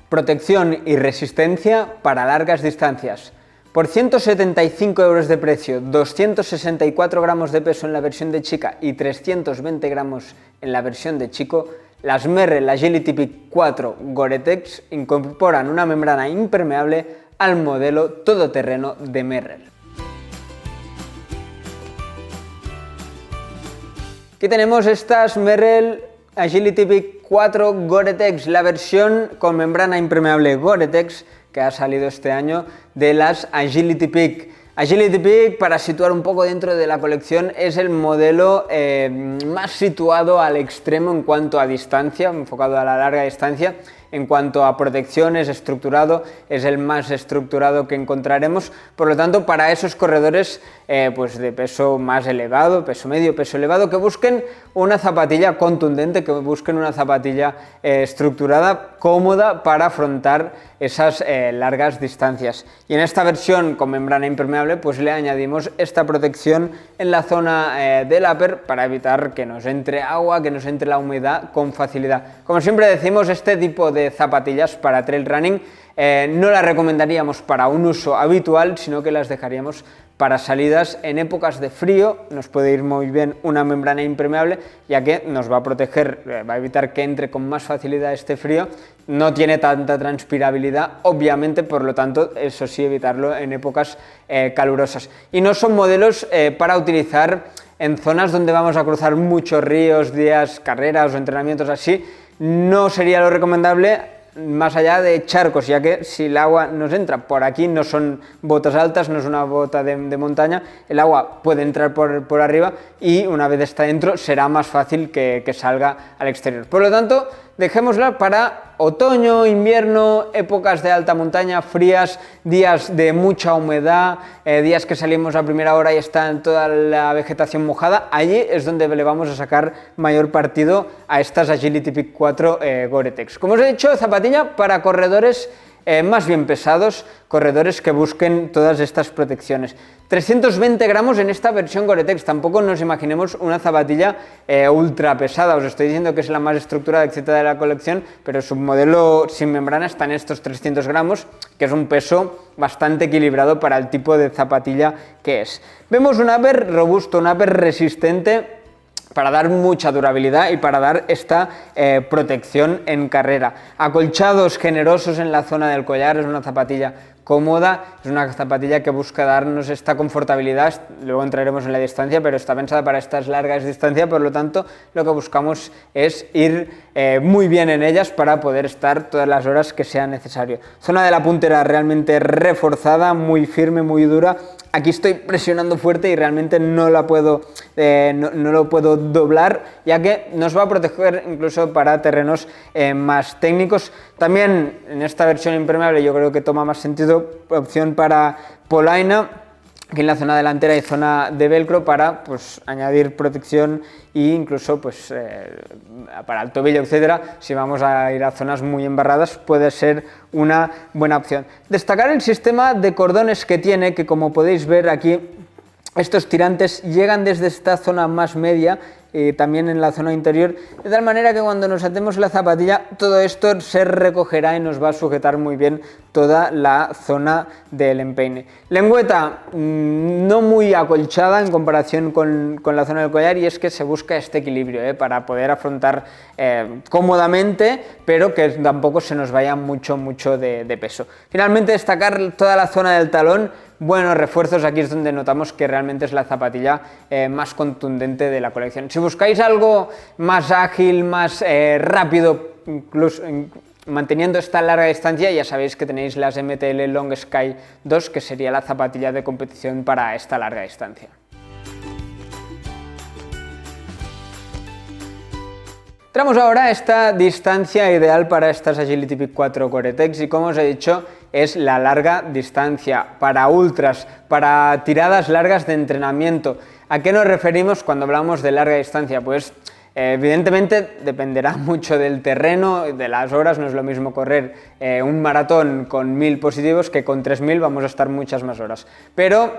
Protección y resistencia para largas distancias. Por 175 € de precio, 264 gramos de peso en la versión de chica y 320 gramos en la versión de chico, las Merrell Agility Peak 4 Gore-Tex incorporan una membrana impermeable al modelo todoterreno de Merrell. Aquí tenemos estas Merrell Agility Peak 4 Gore-Tex, la versión con membrana impermeable Gore-Tex que ha salido este año de las Agility Peak. Agility Peak, para situar un poco dentro de la colección, es el modelo más situado al extremo en cuanto a distancia, enfocado a la larga distancia. En cuanto a protección, es estructurado, es el más estructurado que encontraremos. Por lo tanto, para esos corredores pues de peso más elevado, peso medio, peso elevado, que busquen una zapatilla contundente, que busquen una zapatilla estructurada, cómoda para afrontar esas largas distancias. Y en esta versión con membrana impermeable, pues le añadimos esta protección en la zona del upper para evitar que nos entre agua, que nos entre la humedad con facilidad. Como siempre decimos, este tipo de zapatillas para trail running no las recomendaríamos para un uso habitual, sino que las dejaríamos para salidas en épocas de frío. Nos puede ir muy bien una membrana impermeable, ya que nos va a proteger, va a evitar que entre con más facilidad este frío. No tiene tanta transpirabilidad, obviamente, por lo tanto, eso sí, evitarlo en épocas calurosas. Y no son modelos para utilizar en zonas donde vamos a cruzar muchos ríos, días, carreras o entrenamientos así. No sería lo recomendable más allá de charcos, ya que si el agua nos entra por aquí, no son botas altas, no es una bota de montaña, el agua puede entrar por arriba y una vez está dentro será más fácil que salga al exterior. Por lo tanto, dejémosla para otoño, invierno, épocas de alta montaña, frías, días de mucha humedad, días que salimos a primera hora y está toda la vegetación mojada. Allí es donde le vamos a sacar mayor partido a estas Agility Peak 4 Gore-Tex. Como os he dicho, zapatilla para corredores más bien pesados, corredores que busquen todas estas protecciones. 320 gramos en esta versión Gore-Tex, tampoco nos imaginemos una zapatilla ultra pesada. Os estoy diciendo que es la más estructurada, etcétera, de la colección, pero su modelo sin membrana está en estos 300 gramos, que es un peso bastante equilibrado para el tipo de zapatilla que es. Vemos un upper robusto, un upper resistente, para dar mucha durabilidad y para dar esta protección en carrera. Acolchados generosos en la zona del collar, es una zapatilla cómoda, es una zapatilla que busca darnos esta confortabilidad, luego entraremos en la distancia, pero está pensada para estas largas distancias, por lo tanto lo que buscamos es ir muy bien en ellas para poder estar todas las horas que sea necesario. Zona de la puntera realmente reforzada, muy firme, muy dura. Aquí estoy presionando fuerte y realmente no lo puedo doblar, ya que nos va a proteger incluso para terrenos más técnicos. También en esta versión impermeable yo creo que toma más sentido opción para polaina. Aquí en la zona delantera hay zona de velcro para pues añadir protección e incluso pues para el tobillo, etcétera. Si vamos a ir a zonas muy embarradas puede ser una buena opción. Destacar el sistema de cordones que tiene, que como podéis ver aquí, estos tirantes llegan desde esta zona más media y también en la zona interior, de tal manera que cuando nos atemos la zapatilla todo esto se recogerá y nos va a sujetar muy bien toda la zona del empeine. Lengüeta no muy acolchada en comparación con la zona del collar, y es que se busca este equilibrio para poder afrontar cómodamente, pero que tampoco se nos vaya mucho de peso. Finalmente, destacar toda la zona del talón. Buenos refuerzos, aquí es donde notamos que realmente es la zapatilla más contundente de la colección. Si buscáis algo más ágil, más rápido, incluso manteniendo esta larga distancia, ya sabéis que tenéis las MTL Long Sky 2, que sería la zapatilla de competición para esta larga distancia. Entramos ahora a esta distancia ideal para estas Agility Peak 4 Gore-Tex y, como os he dicho, es la larga distancia para ultras, para tiradas largas de entrenamiento. ¿A qué nos referimos cuando hablamos de larga distancia? Pues evidentemente dependerá mucho del terreno, de las horas. No es lo mismo correr un maratón con 1000 positivos que con 3000 vamos a estar muchas más horas. Pero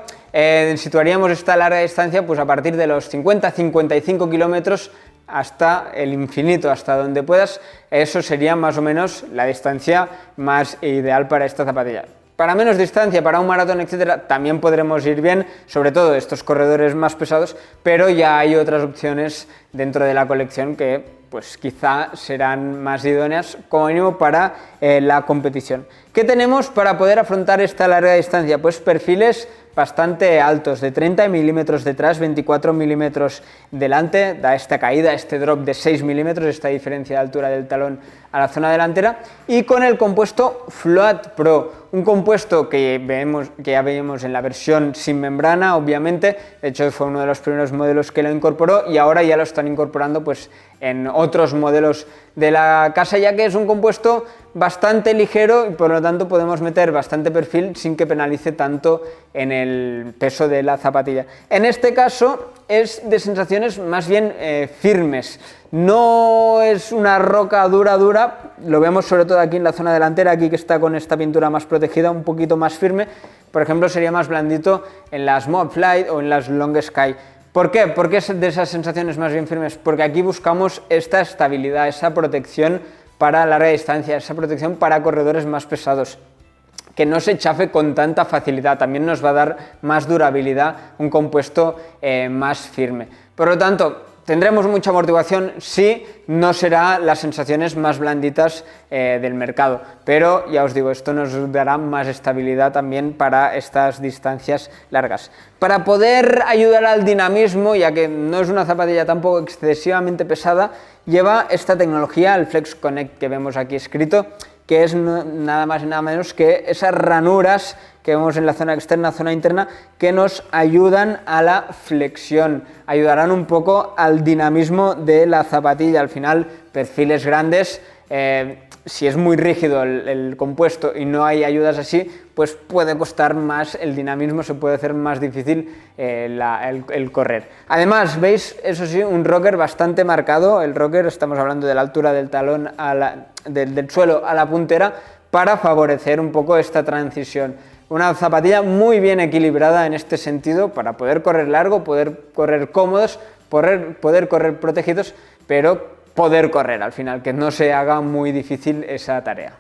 situaríamos esta larga distancia pues a partir de los 50-55 kilómetros hasta el infinito, hasta donde puedas. Eso sería más o menos la distancia más ideal para esta zapatilla. Para menos distancia, para un maratón, etcétera, también podremos ir bien, sobre todo estos corredores más pesados, pero ya hay otras opciones dentro de la colección que pues quizá serán más idóneas como mínimo para la competición. ¿Qué tenemos para poder afrontar esta larga distancia? Pues perfiles bastante altos, de 30 milímetros detrás, 24 milímetros delante, da esta caída, este drop de 6 milímetros, esta diferencia de altura del talón a la zona delantera, y con el compuesto Float Pro, un compuesto que ya veíamos en la versión sin membrana, obviamente, de hecho fue uno de los primeros modelos que lo incorporó y ahora ya lo están incorporando pues en otros modelos de la casa, ya que es un compuesto bastante ligero y por lo tanto podemos meter bastante perfil sin que penalice tanto en el peso de la zapatilla. En este caso es de sensaciones más bien firmes, no es una roca dura, lo vemos sobre todo aquí en la zona delantera, aquí que está con esta pintura más protegida, un poquito más firme, por ejemplo sería más blandito en las Mob Flight o en las Long Sky. ¿Por qué? ¿Por qué es de esas sensaciones más bien firmes? Porque aquí buscamos esta estabilidad, esa protección para larga distancia, esa protección para corredores más pesados, que no se chafe con tanta facilidad, también nos va a dar más durabilidad, un compuesto más firme. Por lo tanto, tendremos mucha amortiguación, sí, no será las sensaciones más blanditas del mercado, pero ya os digo, esto nos dará más estabilidad también para estas distancias largas. Para poder ayudar al dinamismo, ya que no es una zapatilla tampoco excesivamente pesada, lleva esta tecnología, el Flex Connect que vemos aquí escrito, que es nada más y nada menos que esas ranuras que vemos en la zona externa, zona interna, que nos ayudan a la flexión, ayudarán un poco al dinamismo de la zapatilla. Al final, perfiles grandes, si es muy rígido el compuesto y no hay ayudas así, pues puede costar más el dinamismo, se puede hacer más difícil el correr. Además, veis, eso sí, un rocker bastante marcado. El rocker, estamos hablando de la altura del talón del suelo a la puntera, para favorecer un poco esta transición. Una zapatilla muy bien equilibrada en este sentido para poder correr largo, poder correr cómodos, poder correr protegidos, pero poder correr al final, que no se haga muy difícil esa tarea.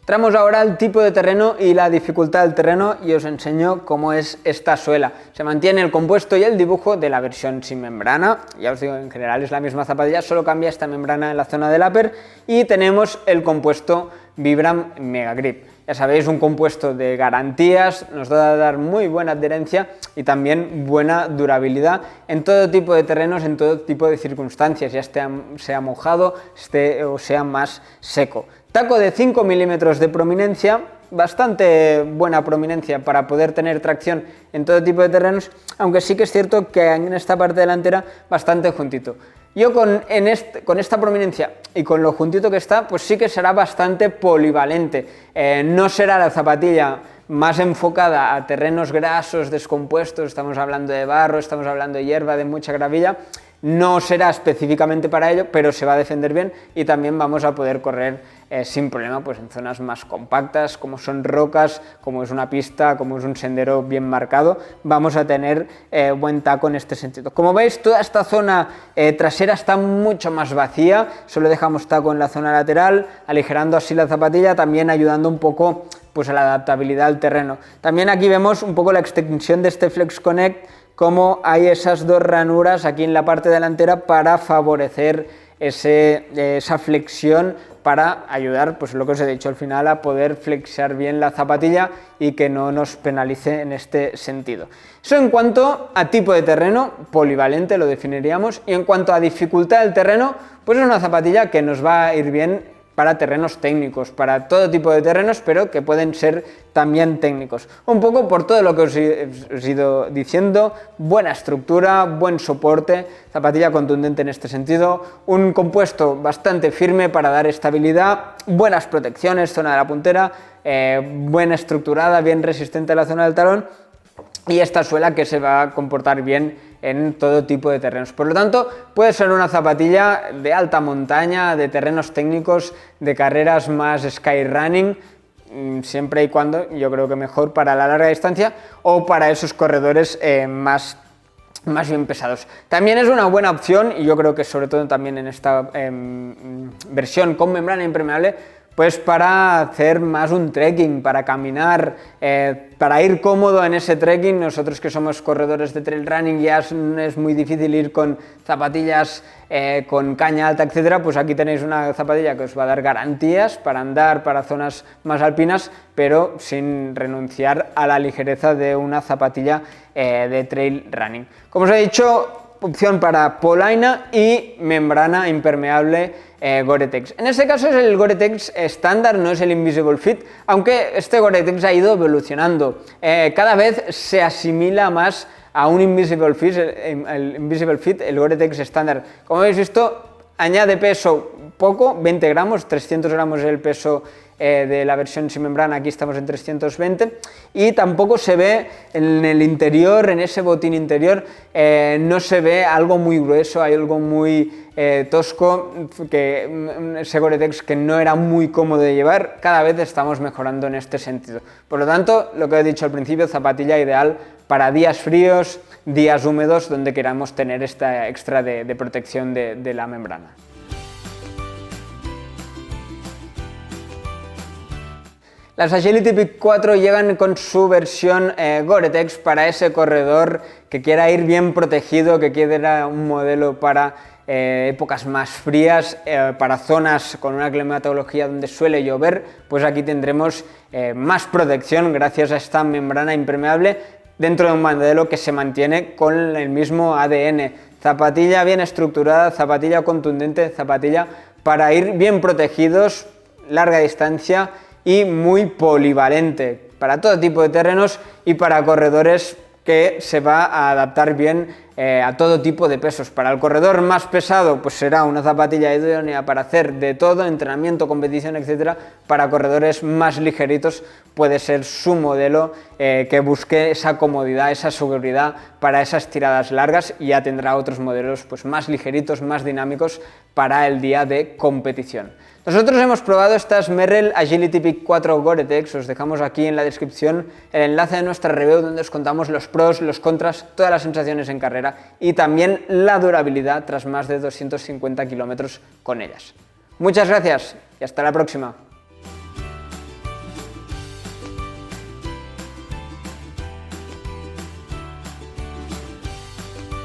Entramos ahora al tipo de terreno y la dificultad del terreno y os enseño cómo es esta suela. Se mantiene el compuesto y el dibujo de la versión sin membrana, ya os digo, en general es la misma zapatilla, solo cambia esta membrana en la zona del upper, y tenemos el compuesto Vibram Mega Grip. Ya sabéis, un compuesto de garantías, nos va a dar muy buena adherencia y también buena durabilidad en todo tipo de terrenos, en todo tipo de circunstancias, ya sea mojado o sea más seco. Taco de 5 milímetros de prominencia, bastante buena prominencia para poder tener tracción en todo tipo de terrenos, aunque sí que es cierto que en esta parte delantera bastante juntito. Yo con esta prominencia y con lo juntito que está, pues sí que será bastante polivalente. No será la zapatilla más enfocada a terrenos grasos, descompuestos, estamos hablando de barro, estamos hablando de hierba, de mucha gravilla. No será específicamente para ello, pero se va a defender bien y también vamos a poder correr sin problema pues en zonas más compactas, como son rocas, como es una pista, como es un sendero bien marcado. Vamos a tener buen taco en este sentido. Como veis, toda esta zona trasera está mucho más vacía, solo dejamos taco en la zona lateral, aligerando así la zapatilla, también ayudando un poco pues a la adaptabilidad al terreno. También aquí vemos un poco la extensión de este Flex Connect, como hay esas dos ranuras aquí en la parte delantera para favorecer esa flexión, para ayudar, pues lo que os he dicho al final, a poder flexar bien la zapatilla y que no nos penalice en este sentido. Eso en cuanto a tipo de terreno, polivalente lo definiríamos, y en cuanto a dificultad del terreno, pues es una zapatilla que nos va a ir bien para terrenos técnicos, para todo tipo de terrenos, pero que pueden ser también técnicos. Un poco por todo lo que os he ido diciendo, buena estructura, buen soporte, zapatilla contundente en este sentido, un compuesto bastante firme para dar estabilidad, buenas protecciones, zona de la puntera, buena estructurada, bien resistente a la zona del talón, y esta suela que se va a comportar bien en todo tipo de terrenos. Por lo tanto, puede ser una zapatilla de alta montaña, de terrenos técnicos, de carreras más skyrunning, siempre y cuando, yo creo que mejor para la larga distancia o para esos corredores más bien pesados. También es una buena opción, y yo creo que sobre todo también en esta versión con membrana impermeable, pues para hacer más un trekking, para caminar, para ir cómodo en ese trekking. Nosotros que somos corredores de trail running ya es muy difícil ir con zapatillas con caña alta, etcétera. Pues aquí tenéis una zapatilla que os va a dar garantías para andar para zonas más alpinas, pero sin renunciar a la ligereza de una zapatilla de trail running. Como os he dicho, opción para polaina y membrana impermeable Gore-Tex. En este caso es el Gore-Tex estándar, no es el Invisible Fit, aunque este Gore-Tex ha ido evolucionando. Cada vez se asimila más a un Invisible Fit, el Gore-Tex estándar. Como habéis visto, añade peso poco, 20 gramos, 300 gramos es el peso de la versión sin membrana, aquí estamos en 320, y tampoco se ve en el interior, en ese botín interior, no se ve algo muy grueso, hay algo muy tosco, ese Gore-Tex que no era muy cómodo de llevar. Cada vez estamos mejorando en este sentido. Por lo tanto, lo que he dicho al principio, zapatilla ideal para días fríos, días húmedos, donde queramos tener esta extra de protección de la membrana. Las Agility Peak 4 llegan con su versión Gore-Tex para ese corredor que quiera ir bien protegido, que quiera un modelo para épocas más frías, para zonas con una climatología donde suele llover. Pues aquí tendremos más protección gracias a esta membrana impermeable dentro de un modelo que se mantiene con el mismo ADN. Zapatilla bien estructurada, zapatilla contundente, zapatilla para ir bien protegidos, larga distancia y muy polivalente para todo tipo de terrenos y para corredores, que se va a adaptar bien a todo tipo de pesos. Para el corredor más pesado, pues será una zapatilla idónea para hacer de todo, entrenamiento, competición, etcétera. Para corredores más ligeritos puede ser su modelo que busque esa comodidad, esa seguridad para esas tiradas largas, y ya tendrá otros modelos pues más ligeritos, más dinámicos para el día de competición. Nosotros hemos probado estas Merrell Agility Peak 4 Gore-Tex, os dejamos aquí en la descripción el enlace de nuestra review donde os contamos los pros, los contras, todas las sensaciones en carrera y también la durabilidad tras más de 250 kilómetros con ellas. Muchas gracias y hasta la próxima.